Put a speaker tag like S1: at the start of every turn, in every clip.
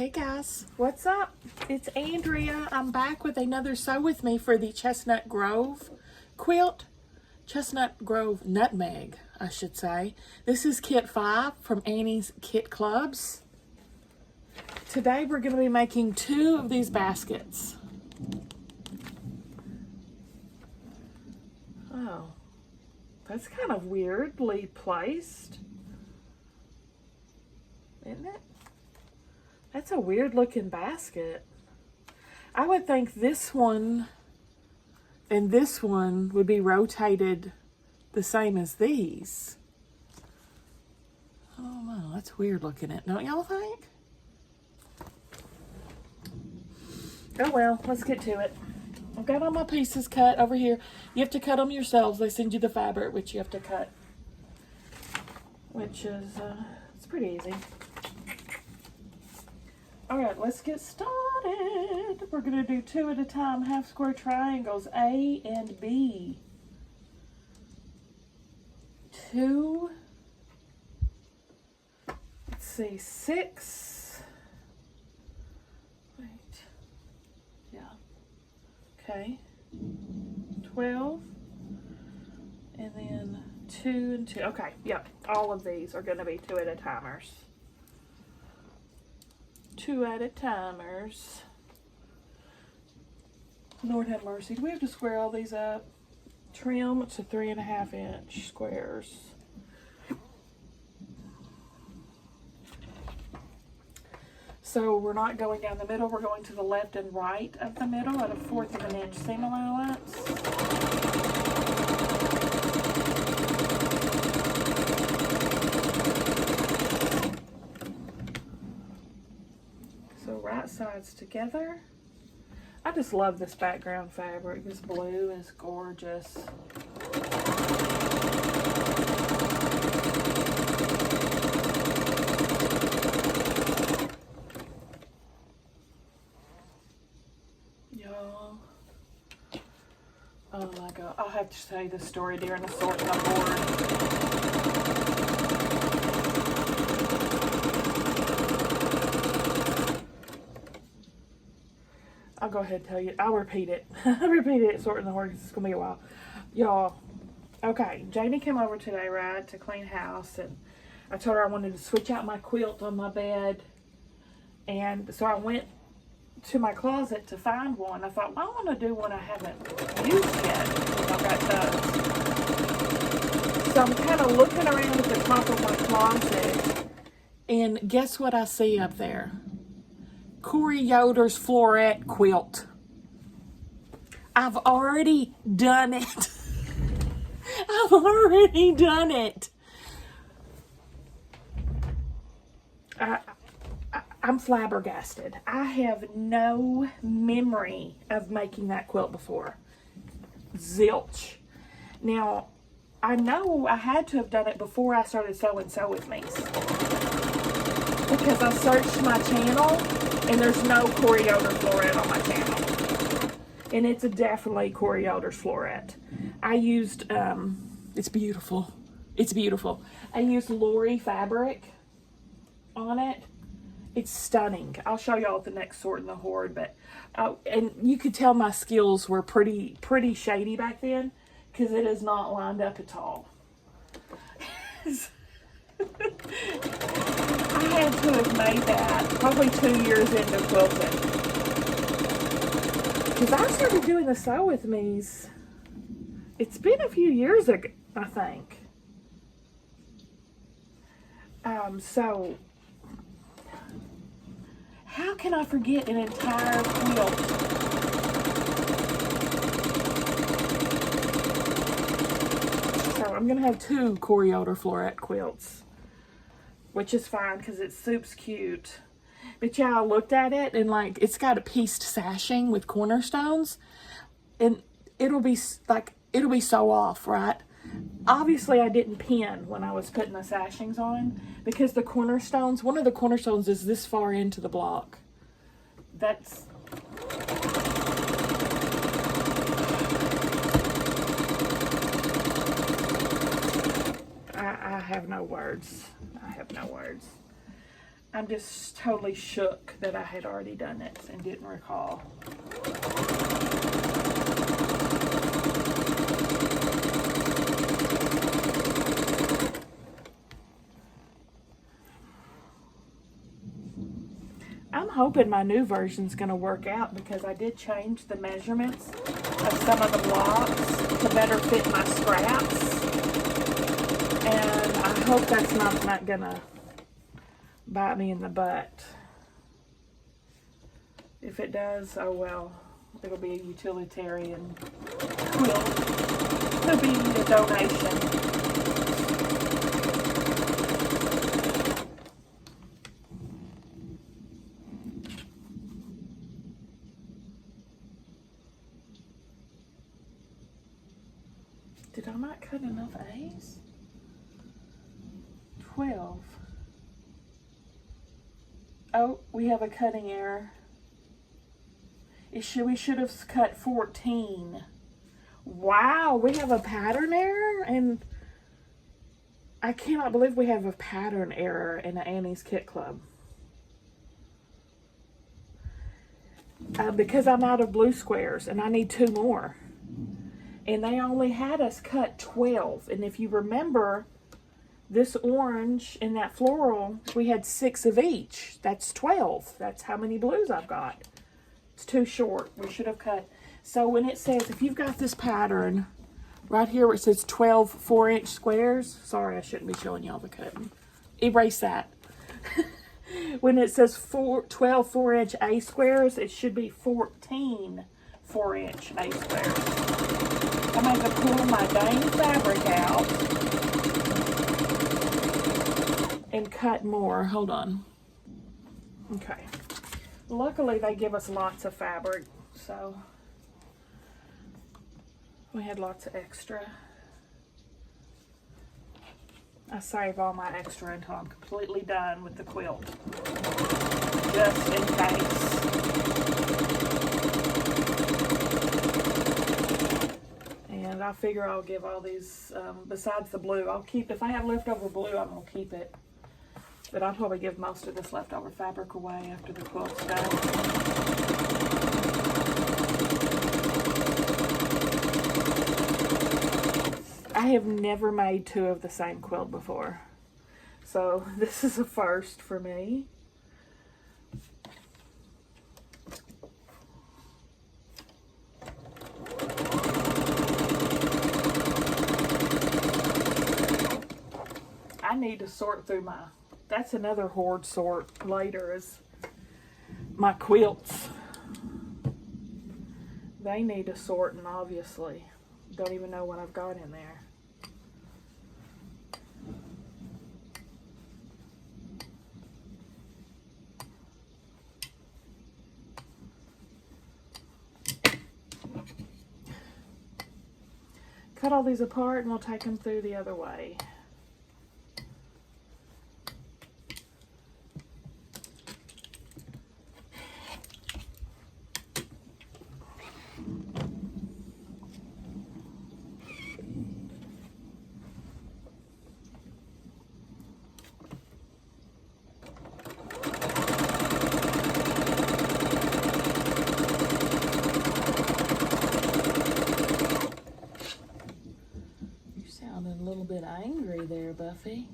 S1: Hey guys, what's up? It's Andrea. I'm back with another sew with me for the Chestnut Grove quilt. Chestnut Grove Nutmeg, I should say. This is kit 5 from Annie's Kit Clubs. Today we're going to be making 2 of these baskets. Oh, that's kind of weirdly placed, isn't it? That's a weird looking basket. I would think this one and this one would be rotated the same as these. Oh no, that's weird looking, don't y'all think? Oh well, let's get to it. I've got all my pieces cut over here. You have to cut them yourselves. They send you the fabric, which you have to cut, which is, it's pretty easy. All right, let's get started. We're gonna do 2 at a time, half square triangles, A and B. 2, let's see, 6, wait, yeah, okay, 12, and then 2 and 2, okay, yep, all of these are gonna be 2 at a timers. 2 at a timers. Lord have mercy. Do we have to square all these up? Trim to 3.5 inch squares. So we're not going down the middle, we're going to the left and right of the middle at a 1/4 of an inch seam allowance. Right sides together. I just love this background fabric. This blue is gorgeous. Y'all. Oh my God. I'll have to tell you the story during the sorting on board. I'll go ahead and tell you. I'll repeat it. I'll repeat it. Sorting the horse. It's going to be a while. Y'all. Okay. Jamie came over today, right, to clean house. And I told her I wanted to switch out my quilt on my bed. And so I went to my closet to find one. I thought, well, I want to do one I haven't used yet. I've got those. So I'm kind of looking around at the top of my closet. And guess what I see up there? Corey Yoder's Floret quilt. I've already done it. I've already done it. I'm flabbergasted. I have no memory of making that quilt before. Zilch. Now, I know I had to have done it before I started sewing Sew With Me's, because I searched my channel and there's no Corey Yoder Floret on my channel. And it's definitely Corey Yoder's Floret. I used, it's beautiful. It's beautiful. I used Lori fabric on it. It's stunning. I'll show y'all at the next Sort in the Horde. But, and you could tell my skills were pretty shady back then, because it is not lined up at all. I had to have made that probably 2 years into quilting. Because I started doing the Sew With Me's. It's been a few years ago, I think. So, how can I forget an entire quilt? So I'm going to have 2 Corey Yoder Floret quilts, which is fine because it's soups cute. But yeah, I looked at it and like it's got a pieced sashing with cornerstones, and it'll be so off, right? Obviously, I didn't pin when I was putting the sashings on, because the cornerstones, one of the cornerstones is this far into the block. That's I have no words. I have no words. I'm just totally shook that I had already done it and didn't recall. I'm hoping my new version's going to work out because I did change the measurements of some of the blocks to better fit my scraps. And I hope that's not going to bite me in the butt. If it does, oh well. It'll be a utilitarian quilt. It'll be a donation. Did I not cut enough A's? 12. Oh, we have a cutting error. We should have cut 14. Wow, we have a pattern error? And I cannot believe we have a pattern error in the Annie's Kit Club. Because I'm out of blue squares and I need 2 more. And they only had us cut 12. And if you remember, this orange and that floral, we had 6 of each. That's 12. That's how many blues I've got. It's too short. We should have cut. So when it says, if you've got this pattern, right here where it says 12 4-inch squares. Sorry, I shouldn't be showing y'all the cutting. Erase that. When it says 12 4-inch A squares, it should be 14 4-inch A squares. I'm going to pull my dang fabric out and cut more. Hold on. Okay. Luckily, they give us lots of fabric, so we had lots of extra. I save all my extra until I'm completely done with the quilt, just in case. And I figure I'll give all these, besides the blue, I'll keep, if I have leftover blue, I'm going to keep it. But I'll probably give most of this leftover fabric away after the quilt's done. I have never made 2 of the same quilt before. So this is a first for me. I need to sort through my, that's another hoard sort later, is my quilts. They need a sorting, obviously. Don't even know what I've got in there. Cut all these apart and we'll take them through the other way. A little bit angry there, Buffy.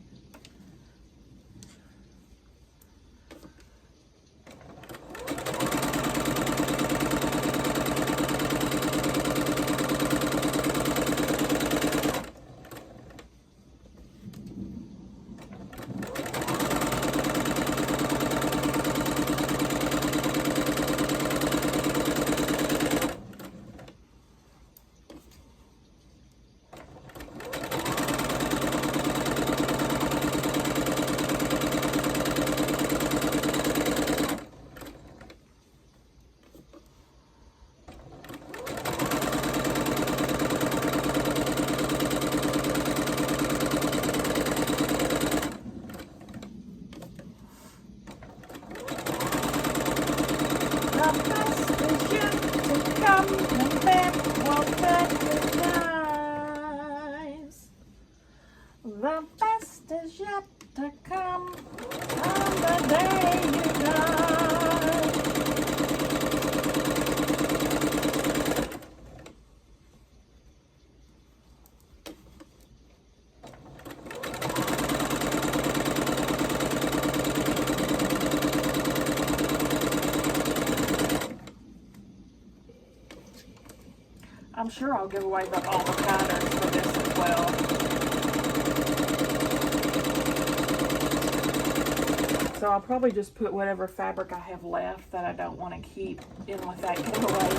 S1: The best is yet to come. the day you die. I'm sure I'll give away all the patterns for this as well. So I'll probably just put whatever fabric I have left that I don't want to keep in with that giveaway.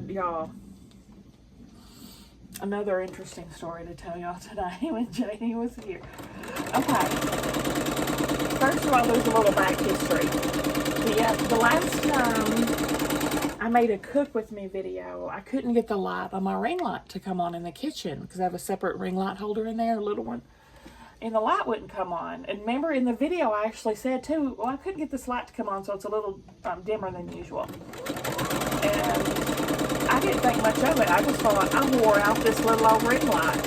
S1: Y'all, another interesting story to tell y'all today when Janie was here. Okay, first of all, there's a little back history. The last time I made a cook with me video, I couldn't get the light on my ring light to come on in the kitchen because I have a separate ring light holder in there, a little one, and the light wouldn't come on. And remember in the video I actually said too, well, I couldn't get this light to come on, so it's a little dimmer than usual. And I didn't think much of it. I just thought I wore out this little old ring light.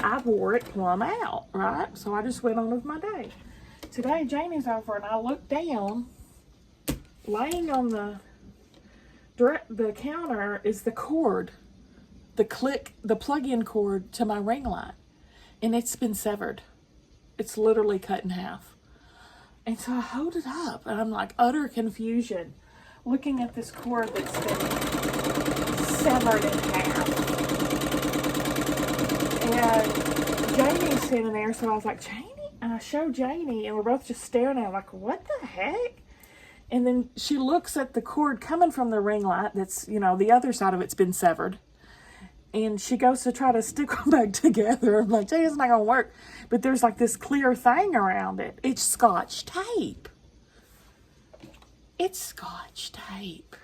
S1: I wore it plumb out, right? So I just went on with my day. Today, Janie's over and I looked down. Laying on the counter is the cord, the plug-in cord to my ring light. And it's been severed. It's literally cut in half. And so I hold it up and I'm like utter confusion, looking at this cord that's been severed in half. And Janie's sitting there, so I was like, Janie? And I showed Janie, and we're both just staring at her like, what the heck? And then she looks at the cord coming from the ring light that's, the other side of it's been severed. And she goes to try to stick them back together. I'm like, Janie, it's not going to work. But there's like this clear thing around it. It's Scotch tape. It's Scotch tape.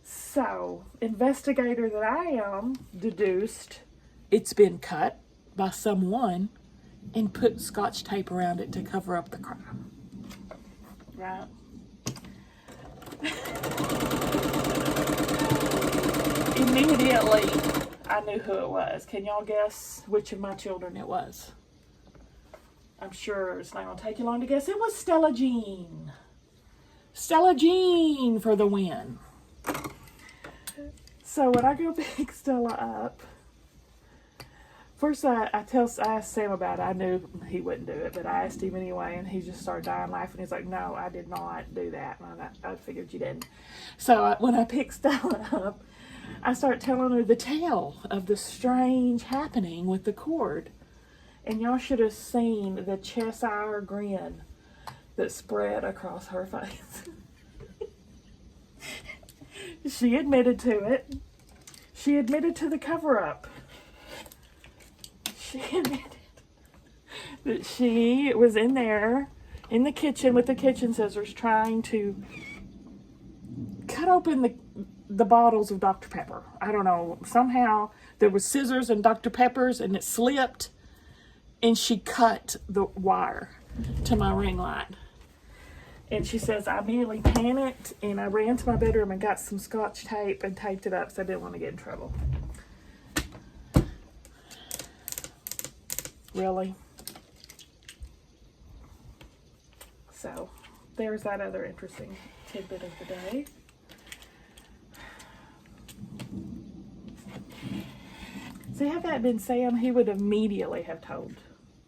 S1: So, investigator that I am, deduced it's been cut by someone and put Scotch tape around it to cover up the crime. Right? Immediately, I knew who it was. Can y'all guess which of my children it was? I'm sure it's not going to take you long to guess. It was Stella Jean. Stella Jean for the win. So when I go pick Stella up, first I asked Sam about it. I knew he wouldn't do it, but I asked him anyway, and he just started dying laughing. He's like, no, I did not do that. And I figured you didn't. So when I pick Stella up, I start telling her the tale of the strange happening with the cord. And y'all should have seen the Cheshire grin that spread across her face. She admitted to it. She admitted to the cover-up. She admitted that she was in there in the kitchen with the kitchen scissors trying to cut open the bottles of Dr. Pepper. I don't know. Somehow there was scissors and Dr. Peppers and it slipped and she cut the wire to my ring light. And she says, I immediately panicked and I ran to my bedroom and got some Scotch tape and taped it up so I didn't want to get in trouble. Really? So, there's that other interesting tidbit of the day. See, had that been Sam, he would immediately have told,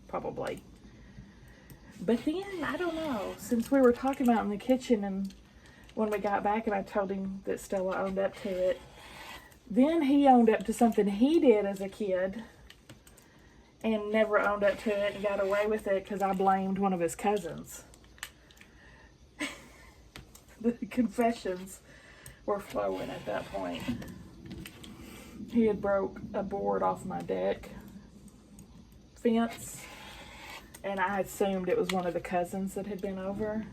S1: probably. But then, I don't know, since we were talking about in the kitchen and when we got back and I told him that Stella owned up to it, then he owned up to something he did as a kid and never owned up to it and got away with it because I blamed one of his cousins. The confessions were flowing at that point. He had broke a board off my deck fence, and I assumed it was one of the cousins that had been over.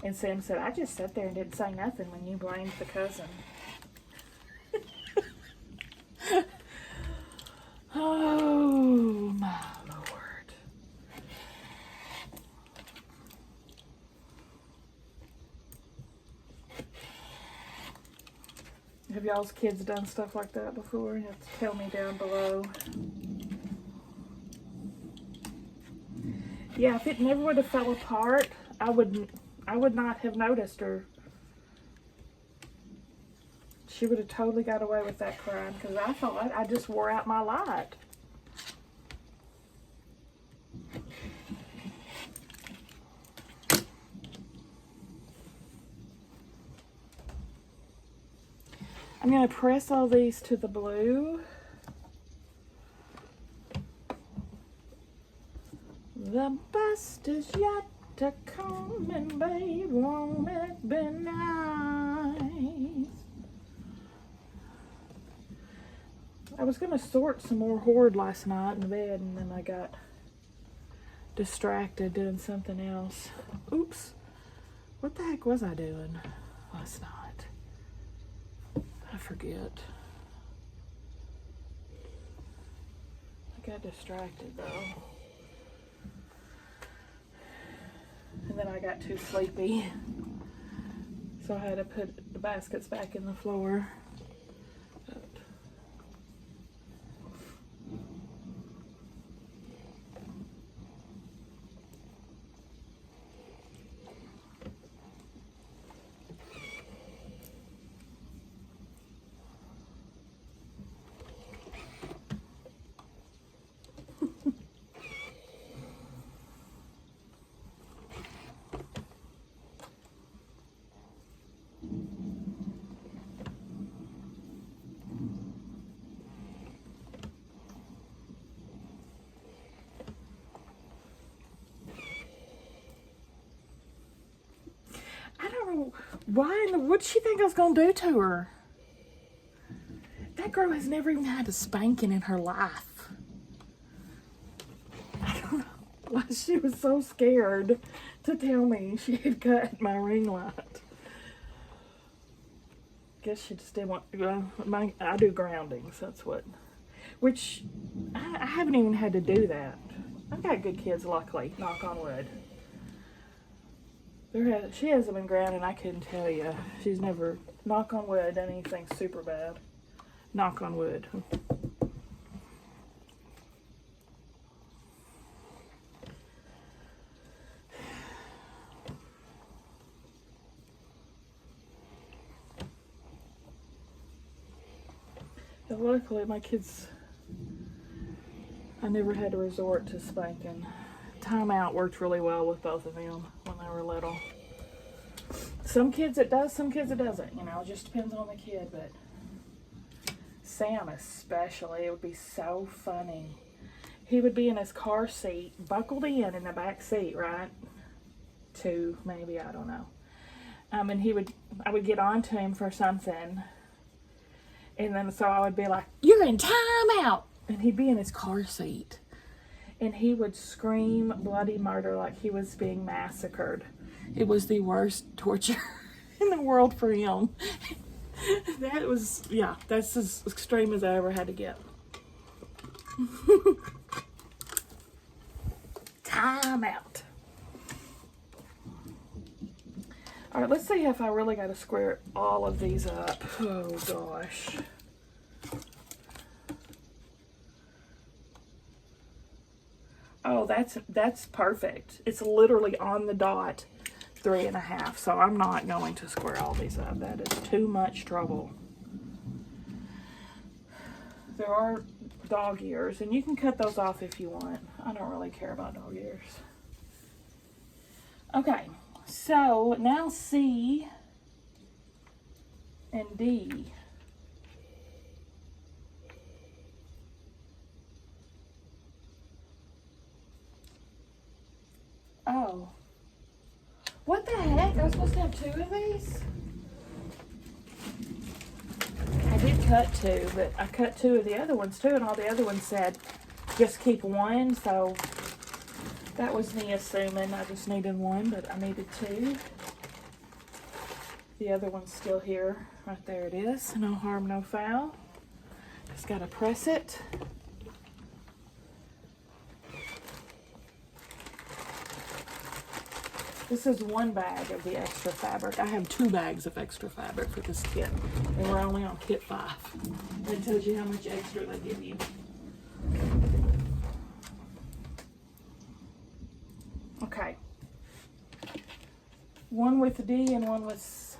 S1: And Sam said, I just sat there and didn't say nothing when you blamed the cousin. Oh, my Lord. of y'all's kids done stuff like that before? You have to tell me down below. Yeah, if it never would have fell apart, I would not have noticed her. She would have totally got away with that crime, because I thought I just wore out my light. I'm going to press all these to the blue. The best is yet to come, and babe, won't it be nice? I was going to sort some more hoard last night in bed, and then I got distracted doing something else. Oops. What the heck was I doing last night? I forget. I got distracted though. And then I got too sleepy. So I had to put the baskets back in the floor. I don't know why in the what did she think I was gonna do to her? That girl has never even had a spanking in her life. I don't know why she was so scared to tell me she had cut my ring light. Guess she just didn't want. I do groundings. That's what. Which I haven't even had to do that. I've got good kids, luckily. Knock on wood. She hasn't been grounded, I couldn't tell you. She's never, knock on wood, done anything super bad. Knock on wood. But luckily, my kids, I never had to resort to spanking. Timeout worked really well with both of them when they were little. Some kids it does, some kids it doesn't. You know, it just depends on the kid. But Sam especially, it would be so funny. He would be in his car seat, buckled in the back seat, right? Two, maybe, I don't know. And I would get on to him for something. And then so I would be like, "You're in timeout!" And he'd be in his car seat. And he would scream bloody murder like he was being massacred. It was the worst torture in the world for him. That was, yeah, that's as extreme as I ever had to get. Time out. All right, let's see if I really got to square all of these up. Oh, gosh. Oh, that's perfect. It's literally on the dot, 3.5. So I'm not going to square all these up. That is too much trouble. There are dog ears, and you can cut those off if you want. I don't really care about dog ears. Okay, so now C and D. Oh. What the heck? I was supposed to have 2 of these? I did cut 2, but I cut 2 of the other ones too, and all the other ones said just keep 1, so that was me assuming I just needed 1, but I needed 2. The other one's still here. Right there it is. No harm, no foul. Just gotta press it. This is one bag of the extra fabric. I have 2 bags of extra fabric for this kit, and we're only on kit 5. That tells you how much extra they give you. Okay. One with D and one with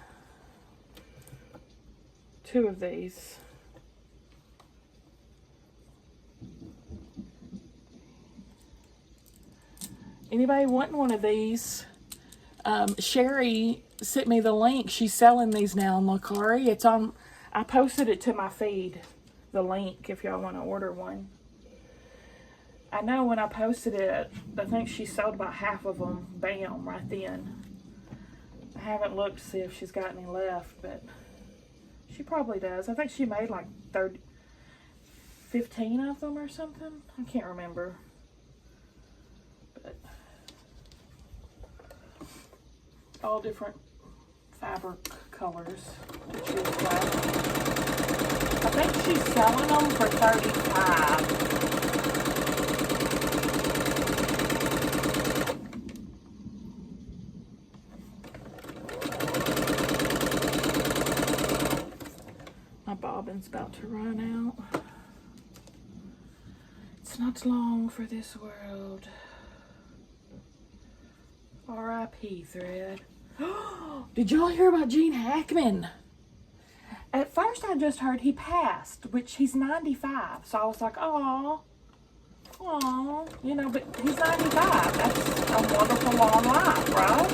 S1: 2 of these. Anybody wanting one of these? Sherry sent me the link. She's selling these now on Lucari. It's on, I posted it to my feed, the link, if y'all want to order one. I know when I posted it, I think she sold about half of them, bam, right then. I haven't looked to see if she's got any left, but she probably does. I think she made like 15 of them or something. I can't remember. But all different fabric colors to choose from. I think she's selling them for $35. My bobbin's about to run out. It's not long for this world. R.I.P. thread. Did y'all hear about Gene Hackman? At first I just heard he passed, which he's 95. So I was like, aw, you know, but he's 95. That's a wonderful long life, right?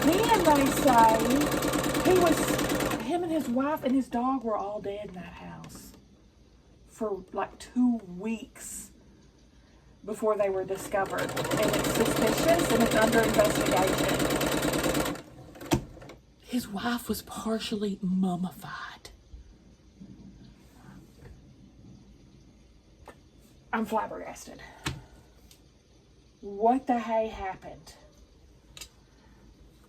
S1: Then they say him and his wife and his dog were all dead in that house for like 2 weeks before they were discovered. And it's suspicious and it's under investigation. His wife was partially mummified. I'm flabbergasted. What the hay happened?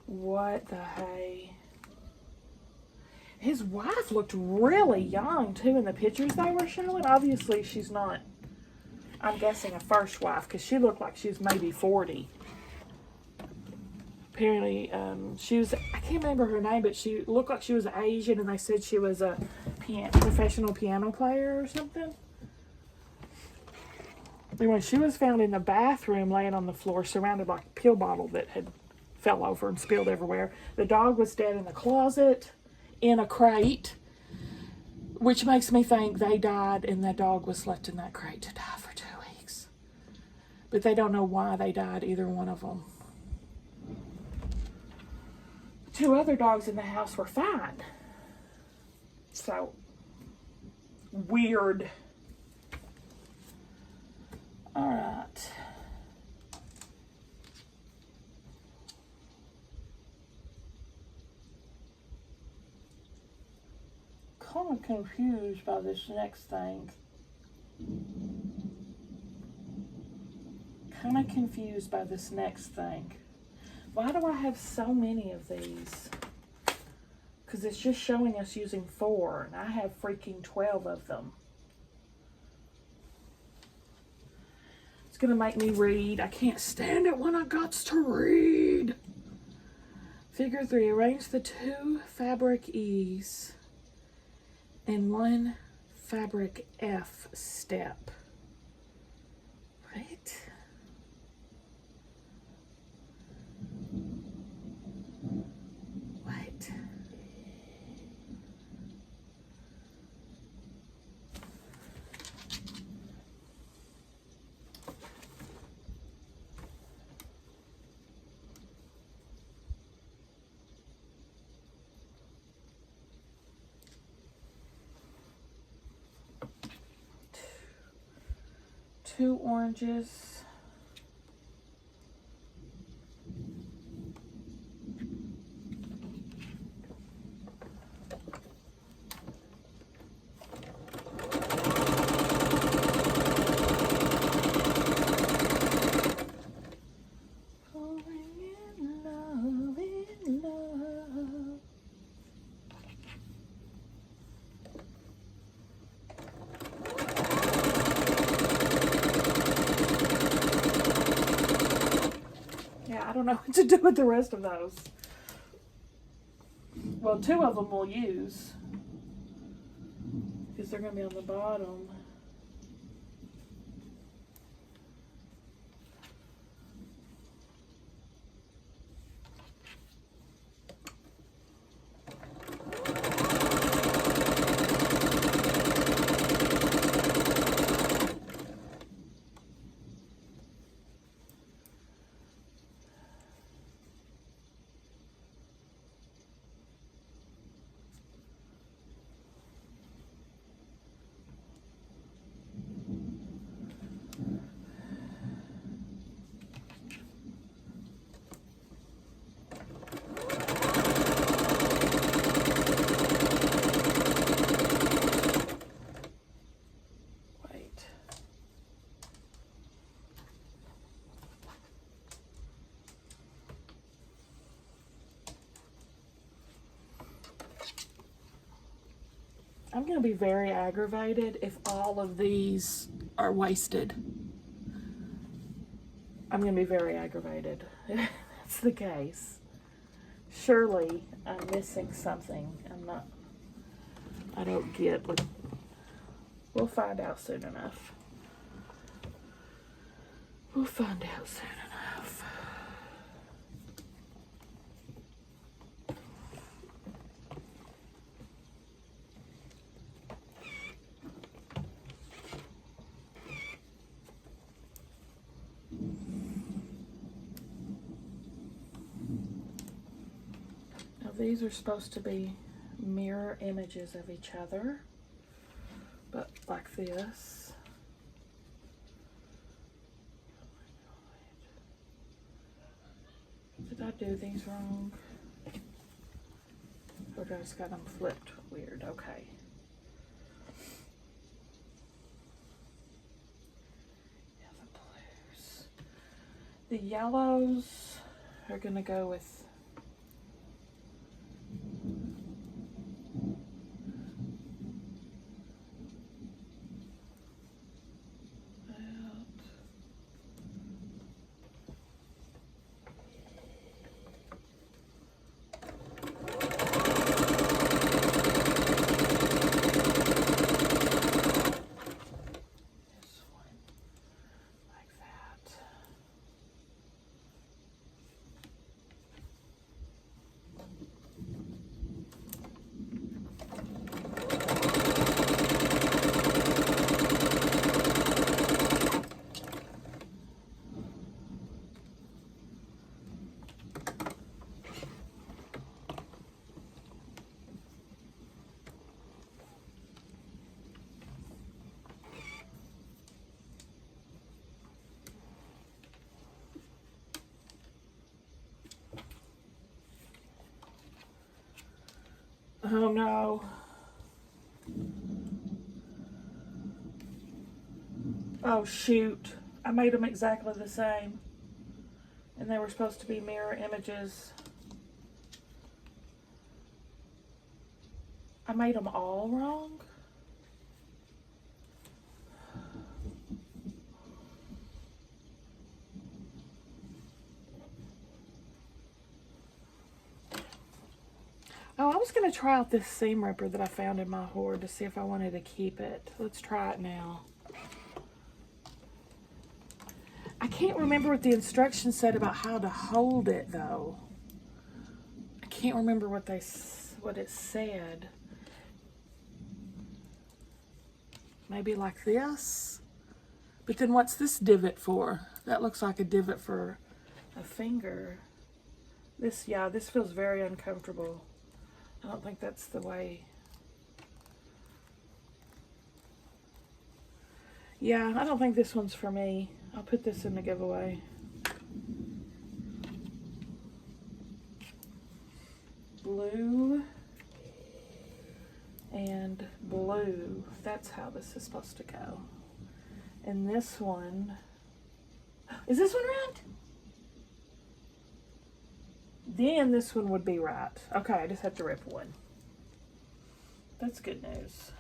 S1: What the hay? His wife looked really young too in the pictures they were showing. Obviously she's not, I'm guessing, a first wife, because she looked like she was maybe 40. Apparently, she was, I can't remember her name, but she looked like she was Asian, and they said she was a professional piano player or something. Anyway, she was found in the bathroom laying on the floor, surrounded by a pill bottle that had fell over and spilled everywhere. The dog was dead in the closet, in a crate, which makes me think they died and the dog was left in that crate to die for 2 weeks. But they don't know why they died, either one of them. 2 other dogs in the house were fine. So, weird. Alright. Kind of confused by this next thing. Why do I have so many of these? Because it's just showing us using 4, and I have freaking 12 of them. It's going to make me read. I can't stand it when I got to read. Figure 3. Arrange the 2 fabric E's in 1 fabric F step. Right? What? Two oranges. don't know what to do with the rest of those. Well, 2 of them we'll use because they're going to be on the bottom. I'm going to be very aggravated if all of these are wasted. I'm going to be very aggravated if that's the case. Surely I'm missing something. I don't get. We'll find out soon enough. We'll find out soon enough. These are supposed to be mirror images of each other, but like this. Did I do these wrong? Or did I just got them flipped weird? Okay. Yeah, the blues. The yellows are gonna go with oh no. Oh shoot. I made them exactly the same. And they were supposed to be mirror images. I made them all wrong. Oh, I was going to try out this seam ripper that I found in my hoard to see if I wanted to keep it. Let's try it now. I can't remember what the instructions said about how to hold it though. I can't remember what it said. Maybe like this? But then what's this divot for? That looks like a divot for a finger. This feels very uncomfortable. I don't think that's the way. Yeah, I don't think this one's for me. I'll put this in the giveaway. Blue and blue. That's how this is supposed to go. And this one, is this one right? Then this one would be right. Okay, I just have to rip one. That's good news.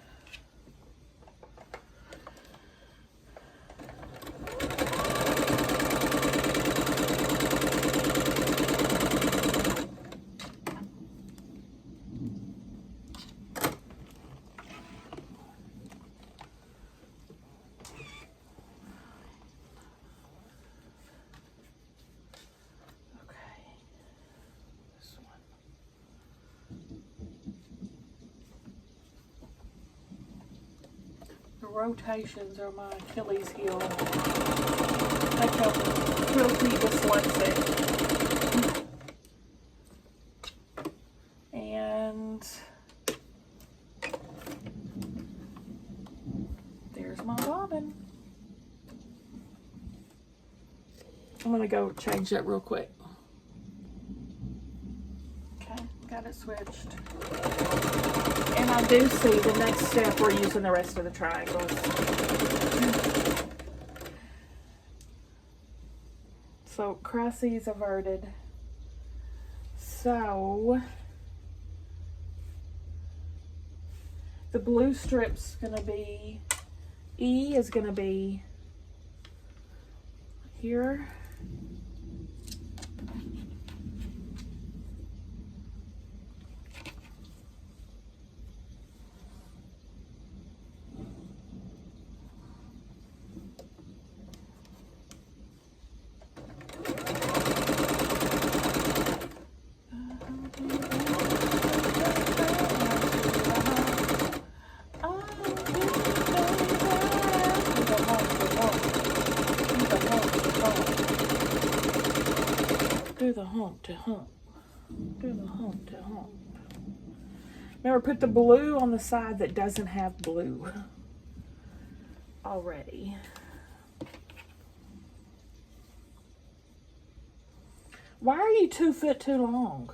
S1: rotations are my Achilles heel. I tell quilty dyslexic. And there's my bobbin. I'm gonna go change that real quick. Okay, got it switched. And I do see the next step we're using the rest of the triangles. So crises averted. So the blue strip's gonna be, E is gonna be here. Do the hump to hump. Do the hump to hump. Remember, put the blue on the side that doesn't have blue already. Why are you 2 foot too long?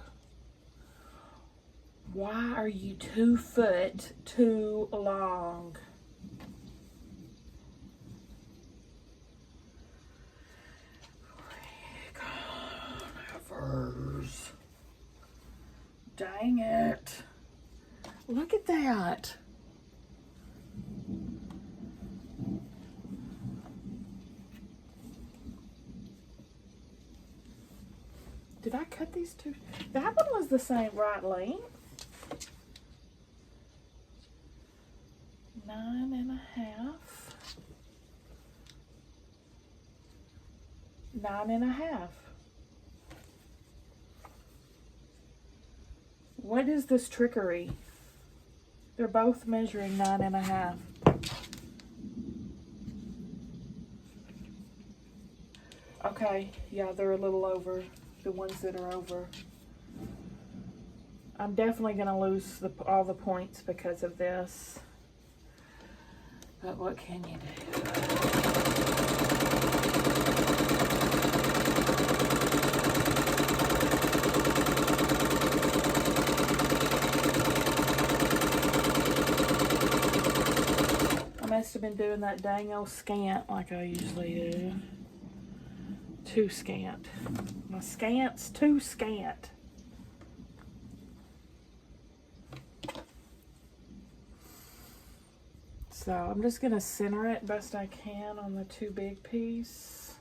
S1: Why are you 2 foot too long? Dang it. Look at that. Did I cut these two? That one was the same right length. 9.5. 9.5. What is this trickery? They're both measuring 9.5. Okay, yeah, they're a little over, the ones that are over. I'm definitely gonna lose all the points because of this. But what can you do? I must have been doing that dang old scant like I usually do. Too scant. My scant's too scant. So I'm just gonna center it best I can on the too big piece.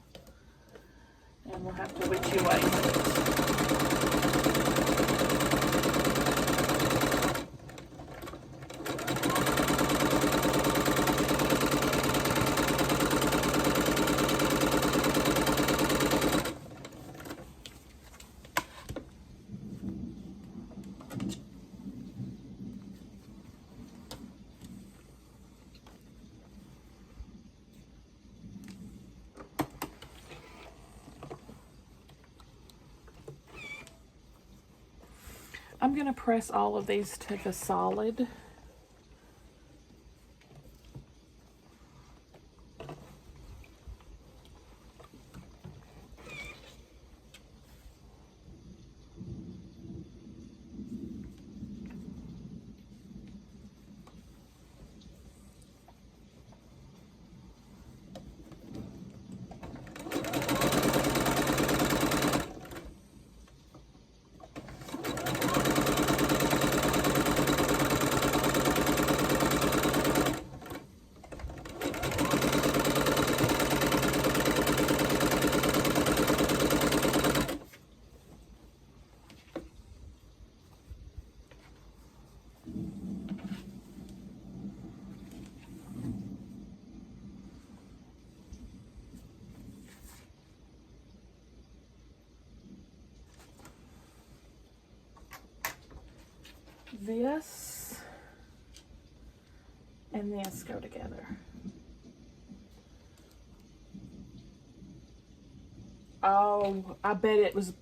S1: And we'll have to witchy waste it. I'm going to press all of these to the solid. This and this go together. Oh, I bet it was,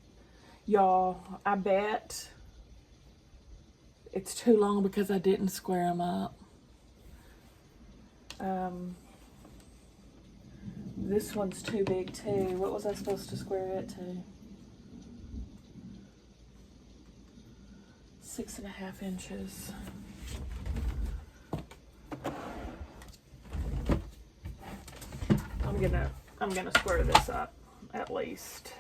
S1: y'all, I bet it's too long because I didn't square them up. This one's too big too. What was I supposed to square it to? 6.5 inches. I'm gonna square this up at least.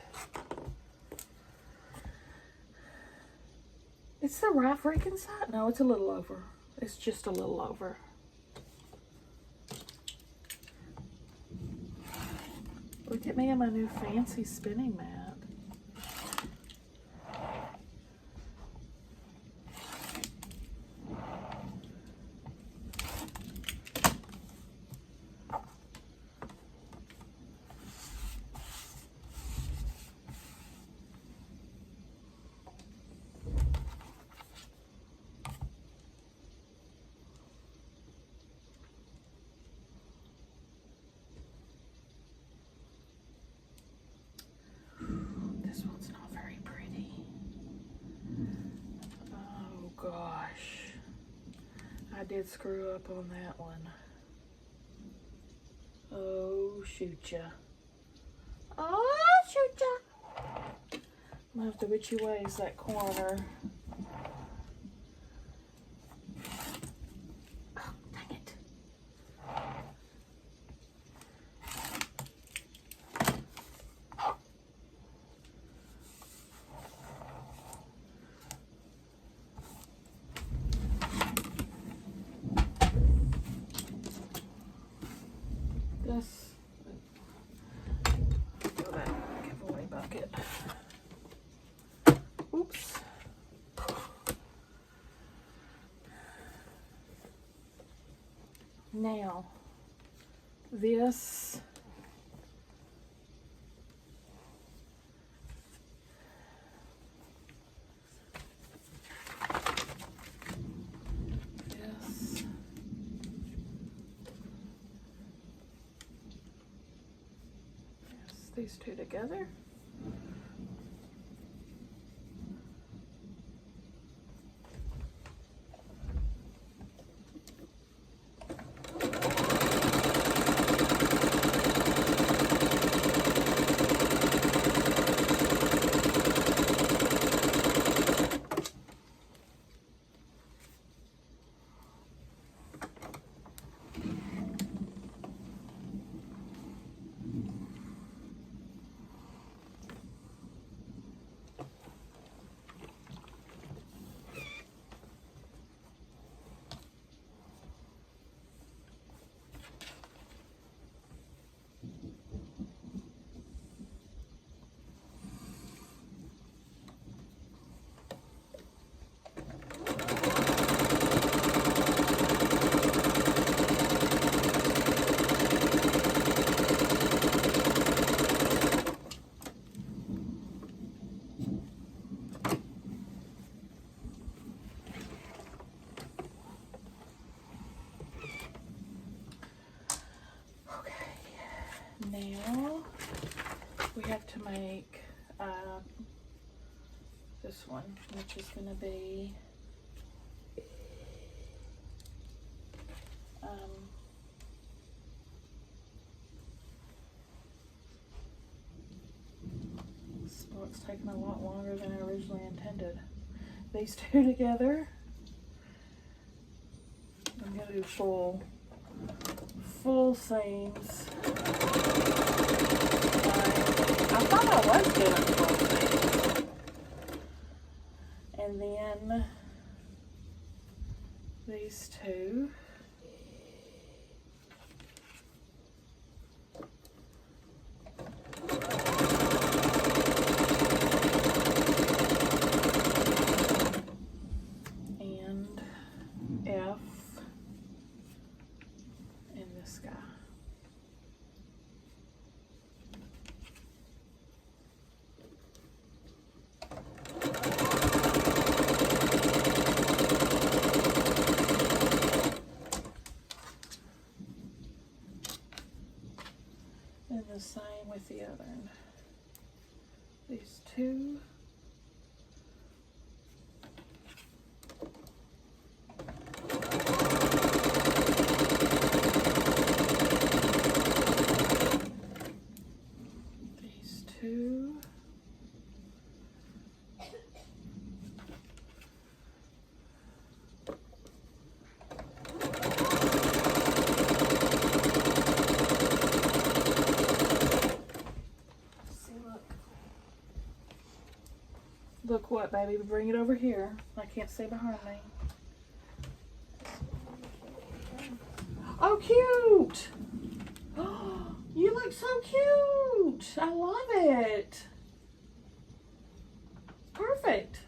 S1: It's the right freaking side. No, it's a little over. It's just a little over. Look at me and my new fancy spinning mat. This one's not very pretty. Oh gosh. I did screw up on that one. Oh shoot ya. Oh shoot ya. I'm gonna have to witchy ways that corner. Oh, dang it. This, throw that giveaway bucket. Oops. Now, this these two together. Now we have to make this one, which is going to be well, it's taking a lot longer than I originally intended. These two together, I'm going to do full seams. I thought I was doing full seams. And then these two. And F in this guy. And the same with the other one. These two. These two. Look what, baby? Bring it over here. I can't see behind me. Oh, cute! Oh, you look so cute! I love it. Perfect.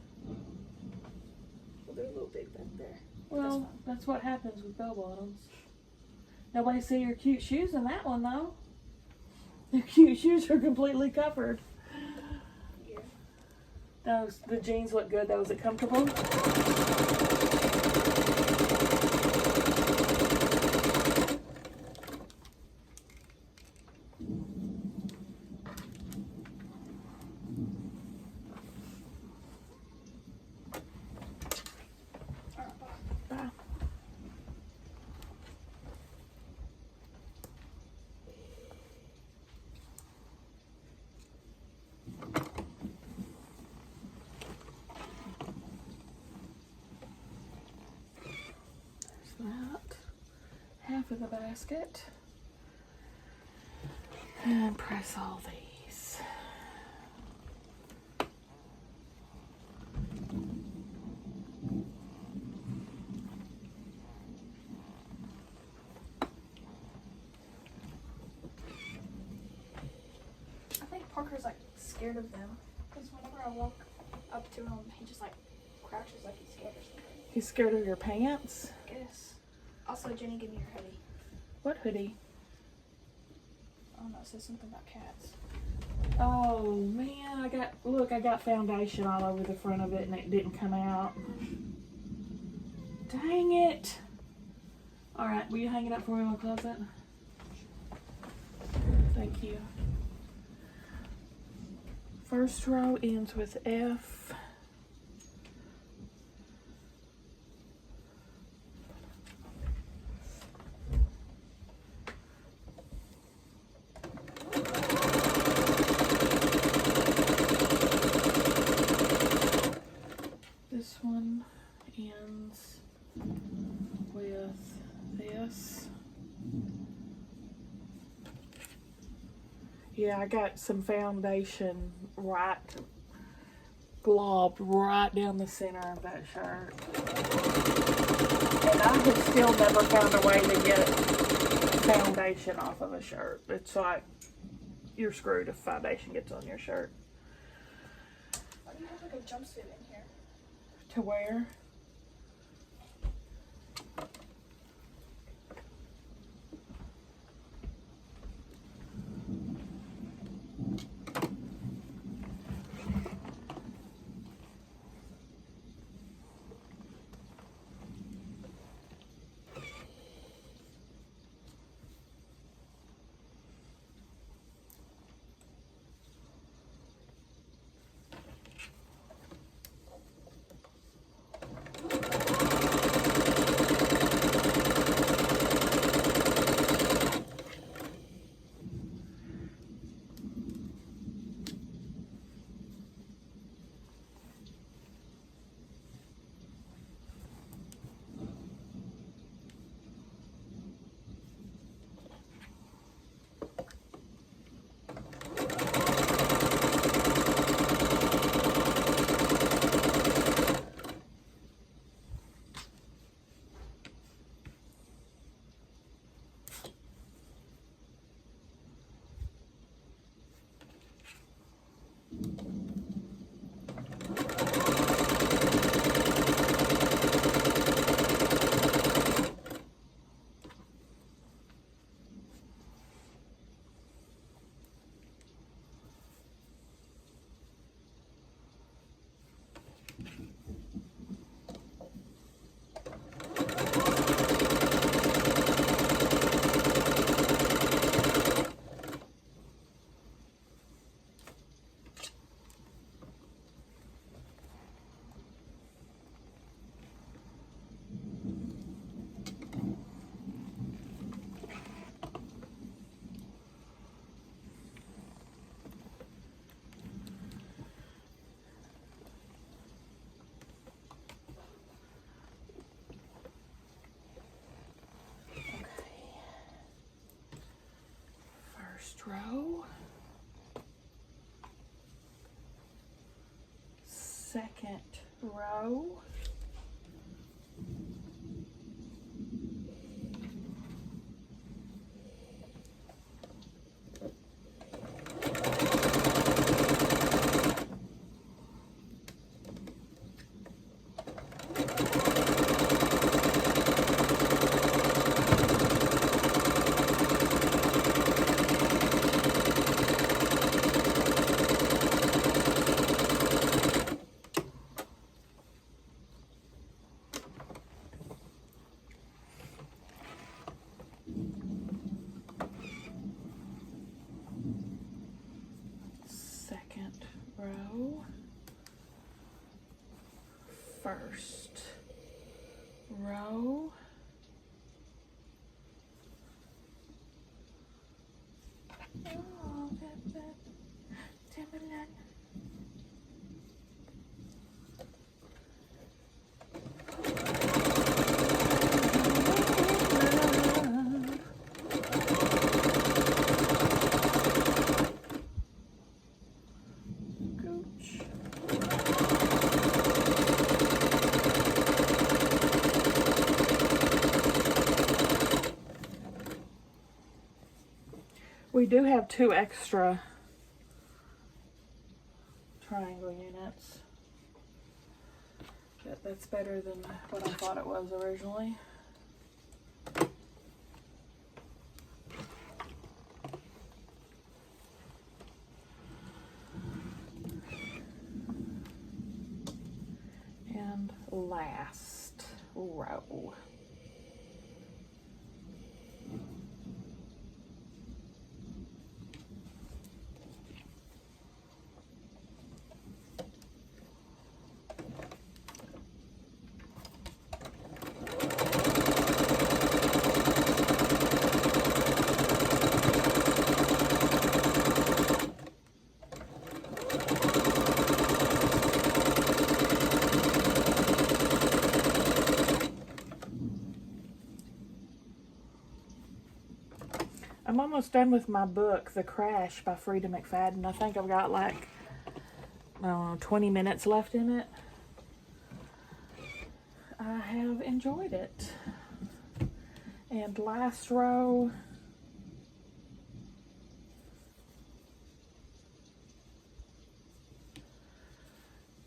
S2: Well, they're a little big back there.
S1: Well, that's what happens with bell bottoms. Nobody see your cute shoes in that one, though. Your cute shoes are completely covered. The jeans look good though. Is it comfortable? Bye. That half of the basket, and press all these.
S2: I think Parker's like scared of them because whenever I walk up to him, he just like crouches like he's scared or something.
S1: He's scared of your pants?
S2: I guess. Also, Jenny, give me your hoodie.
S1: What hoodie?
S2: I don't know, it says something about cats.
S1: Oh man, I got foundation all over the front of it and it didn't come out. Dang it. Alright, will you hang it up for me in my closet? Thank you. First row ends with F. This one ends with this. Yeah, I got some foundation globbed right down the center of that shirt. And I have still never found a way to get foundation off of a shirt. It's like you're screwed if foundation gets on your shirt.
S2: Why do you have like a jumpsuit in here?
S1: To wear. row, second row, second row, first row, oh, Timberland. Gooch. We do have 2 extra triangle units, but that's better than what I thought it was originally. And last row. I'm almost done with my book, The Crash by Frida McFadden. I think I've got like, I don't know, 20 minutes left in it. I have enjoyed it. And last row,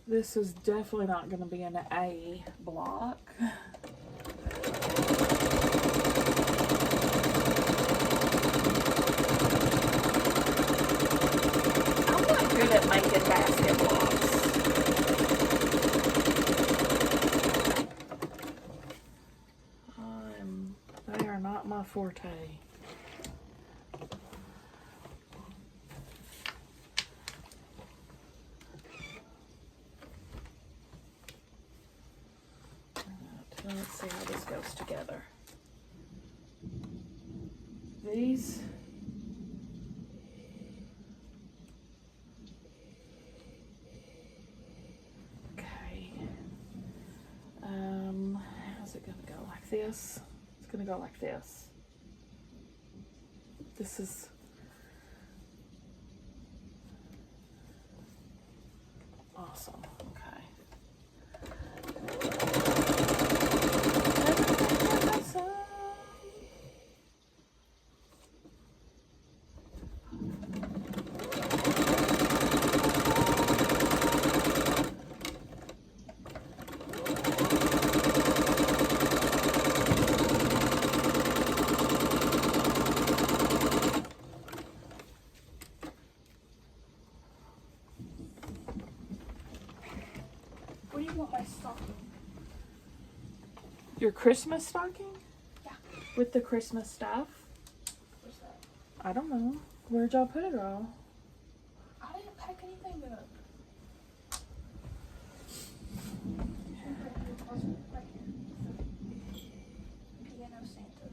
S1: this is definitely not going to be an A block. Good at making basket blocks. They are not my forte. Let's see how this goes together. These how's it gonna go? Like this? It's gonna go like this. This is awesome. Okay.
S2: What do you want my stocking?
S1: Your Christmas stocking?
S2: Yeah.
S1: With the Christmas stuff?
S2: What's that?
S1: I don't know. Where'd y'all put it all?
S2: I didn't pack anything up. Right here. Piano Santa.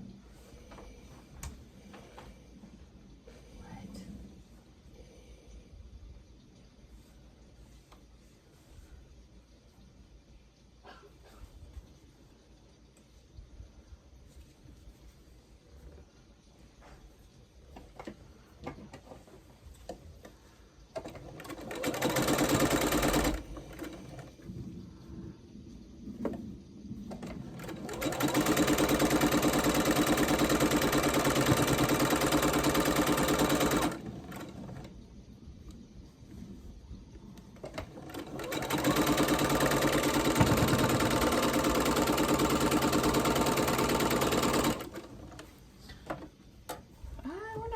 S1: What?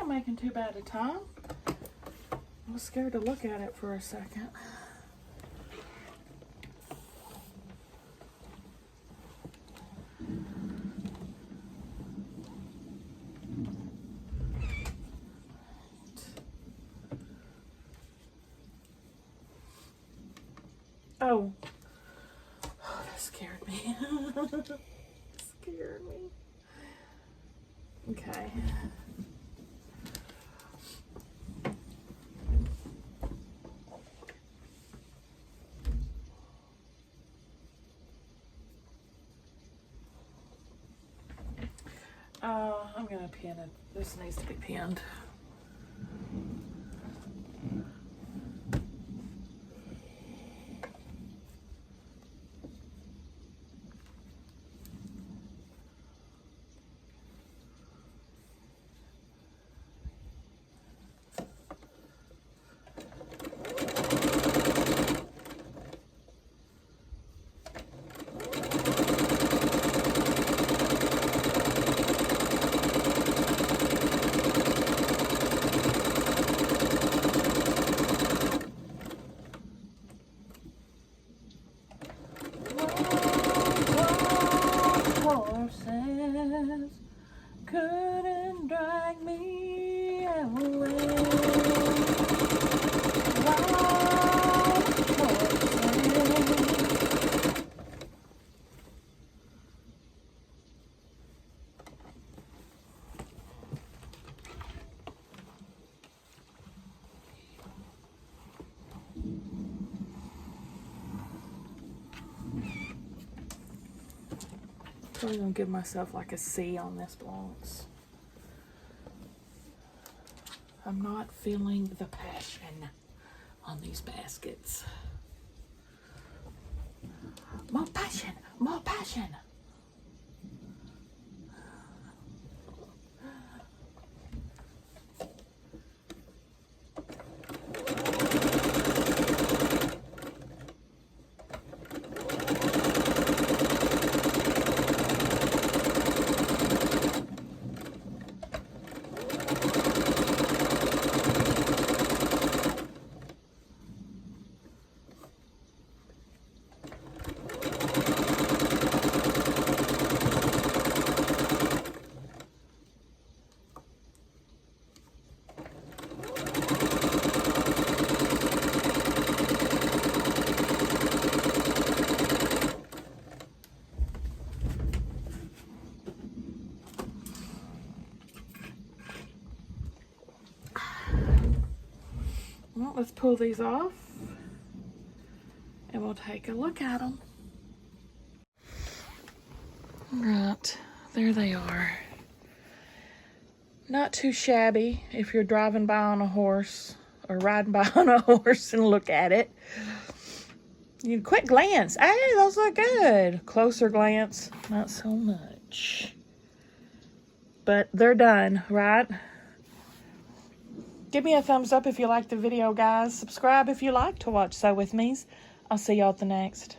S1: not making too bad a time. I was scared to look at it for a second. Oh, that scared me. Scared me. Okay. I'm gonna pin it. This needs to be pinned. Horses couldn't drag me away. Wild horses. I'm gonna give myself like a C on this blocks. I'm not feeling the passion on these baskets. More passion, more passion. Well, let's pull these off and we'll take a look at them. Right, there they are. Not too shabby if you're driving by on a horse or riding by on a horse and look at it. You quick glance, hey, those look good. Closer glance, not so much. But they're done, right? Give me a thumbs up if you liked the video, guys. Subscribe if you like to watch Sew With Me's. I'll see y'all at the next.